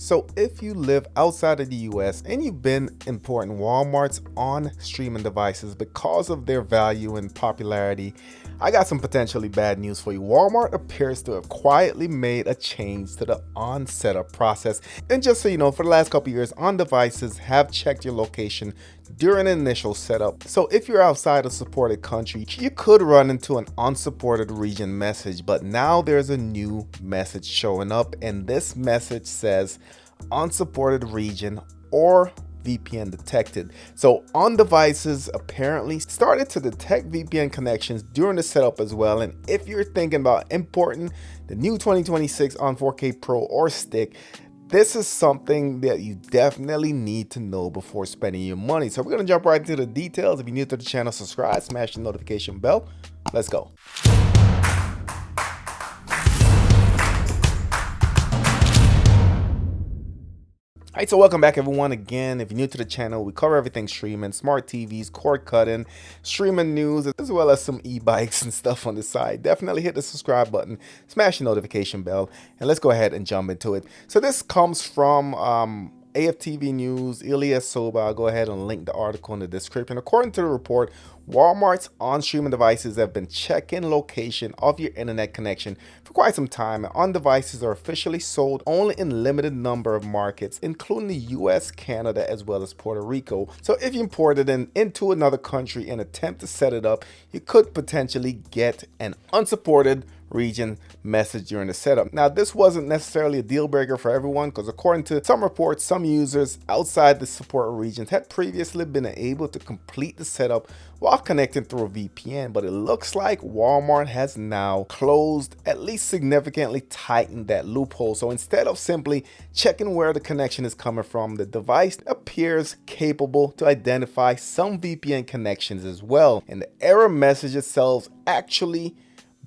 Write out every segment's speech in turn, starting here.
So if you live outside of the US and you've been importing Walmarts on streaming devices because of their value and popularity, I got some potentially bad news for you. Walmart appears to have quietly made a change to the on setup process. And just so you know, for the last couple years, on devices have checked your location during initial setup. So if you're outside a supported country, you could run into an unsupported region message, but now there's a new message showing up, and this message says unsupported region or VPN detected. So on devices apparently started to detect VPN connections during the setup as well. And if you're thinking about importing the new 2026 on 4K Pro or Stick, this is something that you definitely need to know before spending your money. So we're going to jump right into the details. If you're new to the channel, subscribe, smash the notification bell. Let's go. Alright, so welcome back everyone. Again, if you're new to the channel, we cover everything streaming, smart TVs, cord cutting, streaming news, as well as some e-bikes and stuff on the side. Definitely hit the subscribe button, smash the notification bell, and let's go ahead and jump into it. So this comes from AFTV News, Elias Soba. I'll go ahead and link the article in the description. According to the report, Walmart's on-streaming devices have been checking location of your internet connection for quite some time. And on-devices are officially sold only in limited number of markets, including the US, Canada, as well as Puerto Rico. So if you import it into another country and attempt to set it up, you could potentially get an unsupported region message during the setup. Now, this wasn't necessarily a deal breaker for everyone, because according to some reports, some users outside the support regions had previously been able to complete the setup while connecting through a VPN, but it looks like Walmart has now closed, at least significantly tightened that loophole. So instead of simply checking where the connection is coming from, the device appears capable to identify some VPN connections as well. And the error message itself actually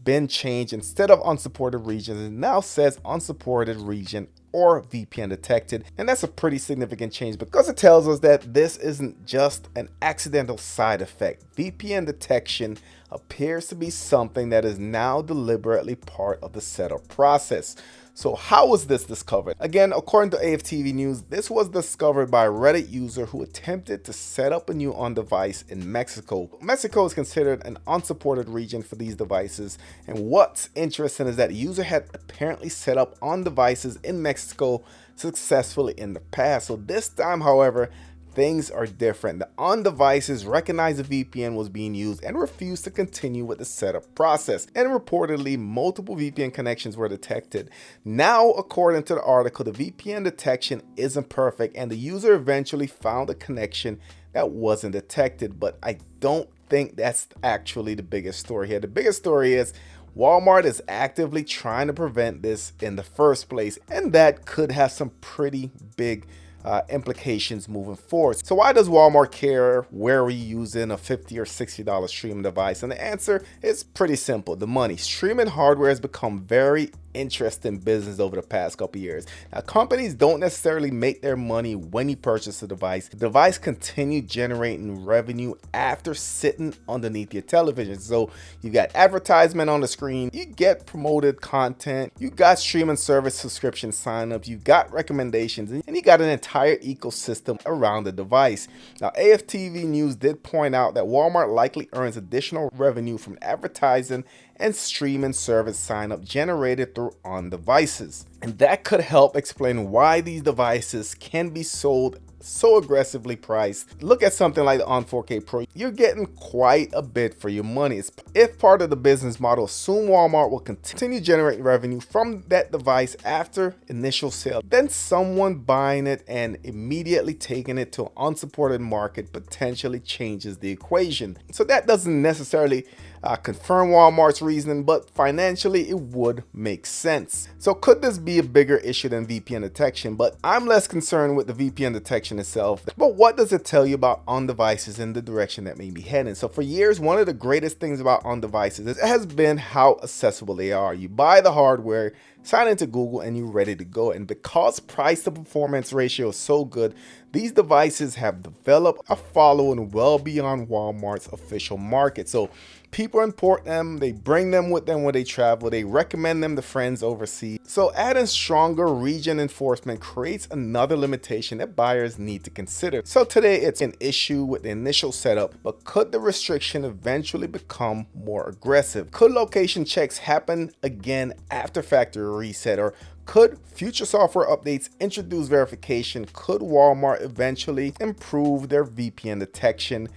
been changed. Instead of unsupported regions, it now says unsupported region or VPN detected. And that's a pretty significant change because it tells us that this isn't just an accidental side effect. VPN detection appears to be something that is now deliberately part of the setup process. So how was this discovered? Again, according to AFTV News, this was discovered by a Reddit user who attempted to set up a new on-device in Mexico. Mexico is considered an unsupported region for these devices, and what's interesting is that the user had apparently set up on-devices in Mexico successfully in the past. So this time, however, things are different. The on-devices recognized the VPN was being used and refused to continue with the setup process. And reportedly, multiple VPN connections were detected. Now, according to the article, the VPN detection isn't perfect, and the user eventually found a connection that wasn't detected. But I don't think that's actually the biggest story here. The biggest story is Walmart is actively trying to prevent this in the first place, and that could have some pretty big implications moving forward. So why does Walmart care where we're using a $50 or $60 streaming device? And the answer is pretty simple: the money. Streaming hardware has become very interesting business over the past couple years. Now, companies don't necessarily make their money when you purchase a device. The device continues generating revenue after sitting underneath your television. So you got advertisement on the screen, you get promoted content, you got streaming service subscription signups, you got recommendations, and you got an entire ecosystem around the device. Now, AFTV News did point out that Walmart likely earns additional revenue from advertising and streaming service sign-up generated through on-devices. And that could help explain why these devices can be sold so aggressively priced. Look at something like the On 4K Pro. You're getting quite a bit for your money. If part of the business model, assume Walmart will continue generating revenue from that device after initial sale, then someone buying it and immediately taking it to an unsupported market potentially changes the equation. So that doesn't necessarily confirm Walmart's reasoning, but financially it would make sense. So could this be a bigger issue than VPN detection? But I'm less concerned with the VPN detection itself. But what does it tell you about on-devices in the direction that may be heading? So for years, one of the greatest things about on-devices has been how accessible they are. You buy the hardware, sign into Google, and you're ready to go. And because price to performance ratio is so good, these devices have developed a following well beyond Walmart's official market. So people import them, they bring them with them when they travel, they recommend them to friends overseas. So adding stronger region enforcement creates another limitation that buyers need to consider. So today it's an issue with the initial setup, but could the restriction eventually become more aggressive? Could location checks happen again after factory reset, or could future software updates introduce verification? Could Walmart eventually improve their VPN detection?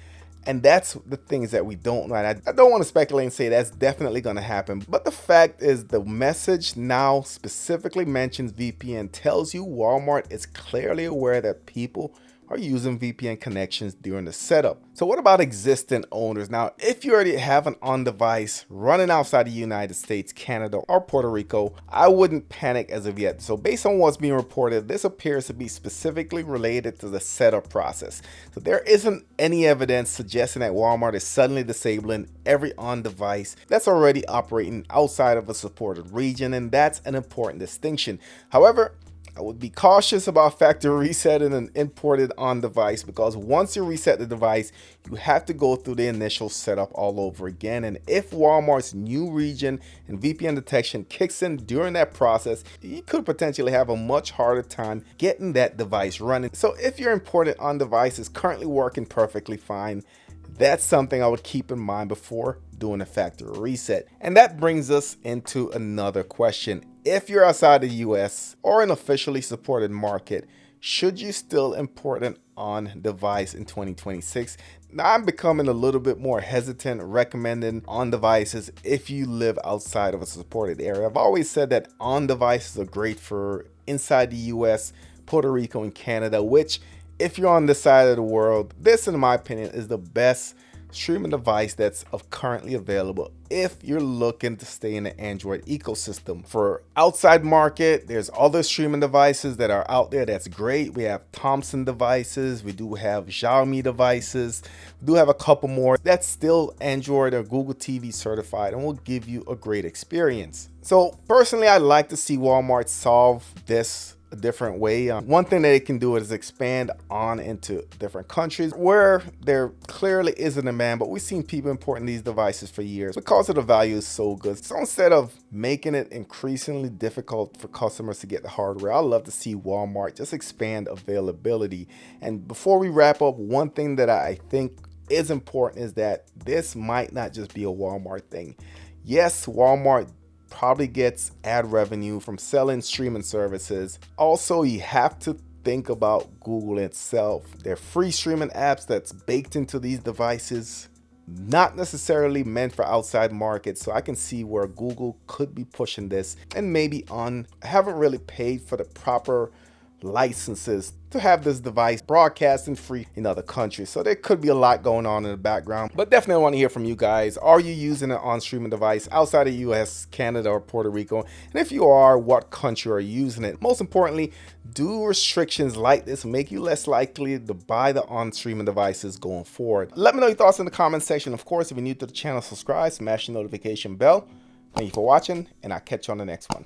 And that's the things that we don't know. And I don't want to speculate and say that's definitely going to happen. But the fact is, the message now specifically mentions VPN, tells you Walmart is clearly aware that people are using VPN connections during the setup. So what about existing owners? Now, if you already have an on-device running outside the United States, Canada, or Puerto Rico, I wouldn't panic as of yet. So based on what's being reported, this appears to be specifically related to the setup process. So there isn't any evidence suggesting that Walmart is suddenly disabling every on-device that's already operating outside of a supported region, and that's an important distinction. However, I would be cautious about factory resetting an imported on device, because once you reset the device, you have to go through the initial setup all over again. And if Walmart's new region and VPN detection kicks in during that process, you could potentially have a much harder time getting that device running. So if your imported on device is currently working perfectly fine, that's something I would keep in mind before doing a factory reset. And that brings us into another question. If you're outside the US or an officially supported market, should you still import an on device in 2026? Now, I'm becoming a little bit more hesitant recommending on devices if you live outside of a supported area. I've always said that on devices are great for inside the US, Puerto Rico, and Canada, which, if you're on this side of the world, this, in my opinion, is the best streaming device that's currently available if you're looking to stay in the Android ecosystem. For outside market, there's other streaming devices that are out there that's great. We have Thomson devices, we do have Xiaomi devices, we do have a couple more that's still Android or Google TV certified and will give you a great experience. So personally, I'd like to see Walmart solve this a different way. One thing that they can do is expand on into different countries where there clearly is a demand, but we've seen people importing these devices for years because of the value is so good. So instead of making it increasingly difficult for customers to get the hardware, I'd love to see Walmart just expand availability. And before we wrap up, one thing that I think is important is that this might not just be a Walmart thing. Yes, Walmart probably gets ad revenue from selling streaming services. Also, you have to think about Google itself. They're free streaming apps that's baked into these devices, not necessarily meant for outside markets. So I can see where Google could be pushing this, and maybe haven't really paid for the proper licenses to have this device broadcasting free in other countries. So there could be a lot going on in the background, but definitely want to hear from you guys. Are you using an on-streaming device outside of US, Canada, or Puerto Rico? And if you are, what country are you using it? Most importantly, do restrictions like this make you less likely to buy the on-streaming devices going forward? Let me know your thoughts in the comment section. Of course, if you're new to the channel, subscribe, smash the notification bell. Thank you for watching, and I'll catch you on the next one.